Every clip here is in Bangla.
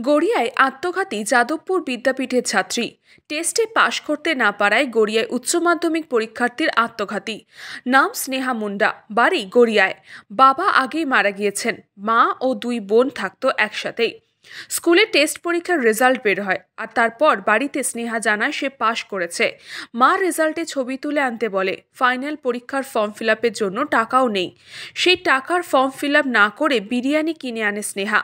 গড়িয়ায় আত্মঘাতী যাদবপুর বিদ্যাপীঠের ছাত্রী। টেস্টে পাশ করতে না পারায় গড়িয়ায় উচ্চ মাধ্যমিক পরীক্ষার্থীর আত্মঘাতী। নাম স্নেহা মুন্ডা, বাড়ি গড়িয়ায়। বাবা আগেই মারা গিয়েছেন, মা ও দুই বোন থাকতো একসাথেই। স্কুলে টেস্ট পরীক্ষার রেজাল্ট বের হয়, আর তারপর বাড়িতে স্নেহা জানায় সে পাশ করেছে। মা রেজাল্টে ছবি তুলে আনতে বলে। ফাইনাল পরীক্ষার ফর্ম ফিল আপের জন্য টাকাও নেই। সেই টাকার ফর্ম ফিল আপ না করে বিরিয়ানি কিনে আনে স্নেহা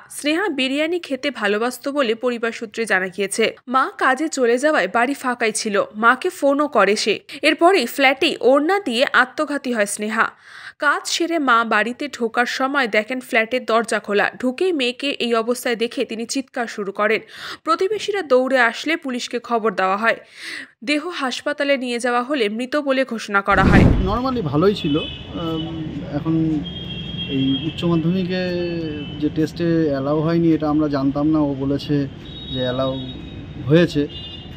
বিরিয়ানি খেতে ভালোবাসত বলে পরিবার সূত্রে জানা গিয়েছে। মা কাজে চলে যাওয়ায় বাড়ি ফাঁকাই ছিল। মাকে ফোনও করে সে। এরপরই ফ্ল্যাটে ওড়না দিয়ে আত্মঘাতী হয় স্নেহা। কাজ সেরে মা বাড়িতে ঢোকার সময় দেখেন ফ্ল্যাটের দরজা খোলা। ঢুকেই মেয়েকে এই অবস্থায় দেখে তিনি চিৎকার শুরু করেন। প্রতিবেশীরা দৌড়ে আসলে পুলিশকে খবর দেওয়া হয়। দেহ হাসপাতালে নিয়ে যাওয়া হলে মৃত বলে ঘোষণা করা হয়। নর্মালি ভালোই ছিল। এখন এই উচ্চ মাধ্যমিকে যে টেস্টে অ্যালাউ হয়নি এটা আমরা জানতাম না। ও বলেছে যে অ্যালাউ হয়েছে,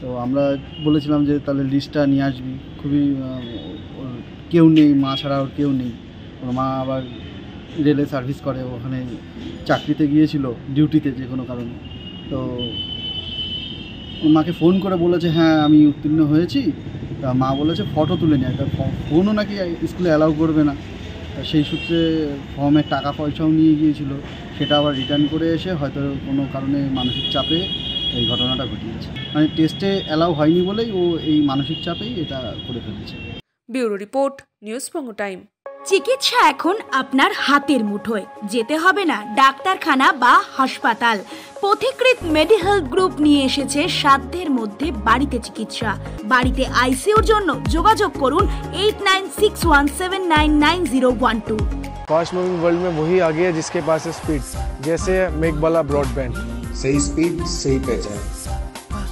তো আমরা বলেছিলাম যে তাহলে লিস্টটা নিয়ে আসবি। খুবই কেউ নেই, মা ছাড়া ওর কেউ নেই। ওর মা আবার রেলে সার্ভিস করে, ওখানে চাকরিতে গিয়েছিল ডিউটিতে যে কোনো কারণে। তো মাকে ফোন করে বলেছে হ্যাঁ আমি উত্তীর্ণ হয়েছি। তা মা বলেছে ফটো তুলে নেয়, তা ফোনও নাকি স্কুলে অ্যালাউ করবে না। তা সেই সূত্রে ফর্মের টাকা পয়সাও নিয়ে গিয়েছিল, সেটা আবার রিটার্ন করে এসে হয়তো কোনো কারণে মানসিক চাপে এই ঘটনাটা ঘটিয়েছে। মানে টেস্টে অ্যালাউ হয়নি বলেই ও এই মানসিক চাপেই এটা করে ফেলেছে। ব্যুরো রিপোর্ট, নিউজ বঙ্গ টাইম। চিকিৎসা এখন আপনার হাতের মুঠোয়। যেতে হবে না ডাক্তারখানা বা হাসপাতাল। পথিকৃৎ মেডিহেলথ গ্রুপ নিয়ে এসেছে সাধ্যের মধ্যে বাড়িতে চিকিৎসা। বাড়িতে আইসিইউর জন্য যোগাযোগ করুন 8961799012। फास्ट मूविंग वर्ल्ड में वही आगे है जिसके पास है स्पीड, जैसे मेघबाला ब्रॉडबैंड। सही स्पीड सही पहचान।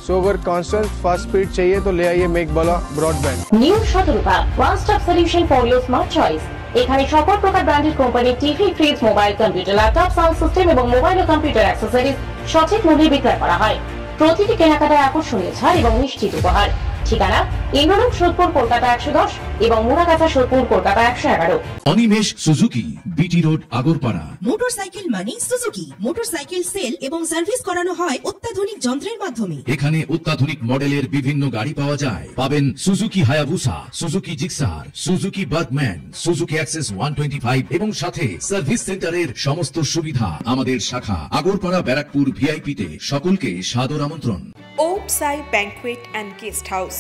सो अगर कांस्टेंट फास्ट स्पीड चाहिए तो ले आइए Meghbala broadband. New Shatarupa one stop solution for your smart choice. এখানে সকল প্রকার ব্র্যান্ডেড কোম্পানির TV, fridge, mobile, computer, laptop, sound system এবং মোবাইল ও কম্পিউটার অ্যাক্সেসরিজ সঠিক মূল্যে বিক্রয় করা হয়। প্রতিটি কেনাকাটায় আকর্ষণীয় ছাড় এবং নিশ্চিত উপহার। ঠিকানা ইন্দ্রনগর, সোদপুর, কলকাতা 110 এবং Muragachha, Sodepur, Kolkata 111। Animesh Suzuki, BT road, Agarpara. Motorcycle মানে সুজুকি। মোটরসাইকেল সেল এবং সার্ভিস করানো হয় অত্যাধুনিক যন্ত্রের মাধ্যমে। এখানে অত্যাধুনিক মডেলের বিভিন্ন গাড়ি পাওয়া যায়। পাবেন Suzuki Hayabusa, Suzuki Gixxer, Suzuki Bergman, Suzuki access 125 এবং সাথে সার্ভিস সেন্টারের সমস্ত সুবিধা। আমাদের শাখা আগরপাড়া, ব্যারাকপুর ভিআইপি তে। সকলকে সাদর আমন্ত্রণ। ওম সাই ব্যাংকুয়েট অ্যান্ড গেস্ট হাউস।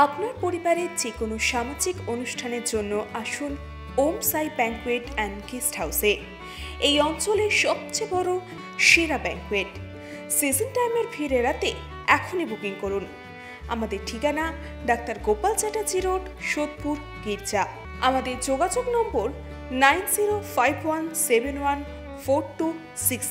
আপনার পরিবারের যে কোনো সামাজিক অনুষ্ঠানের জন্য আসুন ওম সাই ব্যাংকুয়েট অ্যান্ড গেস্ট হাউসে। এই অঞ্চলের সবচেয়ে বড় সেরা ব্যাংকুয়েট। সিজন টাইমের ভিড় এড়াতে এখনই বুকিং করুন। আমাদের ঠিকানা ডাক্তার গোপাল চ্যাটার্জি রোড, সোদপুর, গির্জা। আমাদের যোগাযোগ নম্বর 9051714263।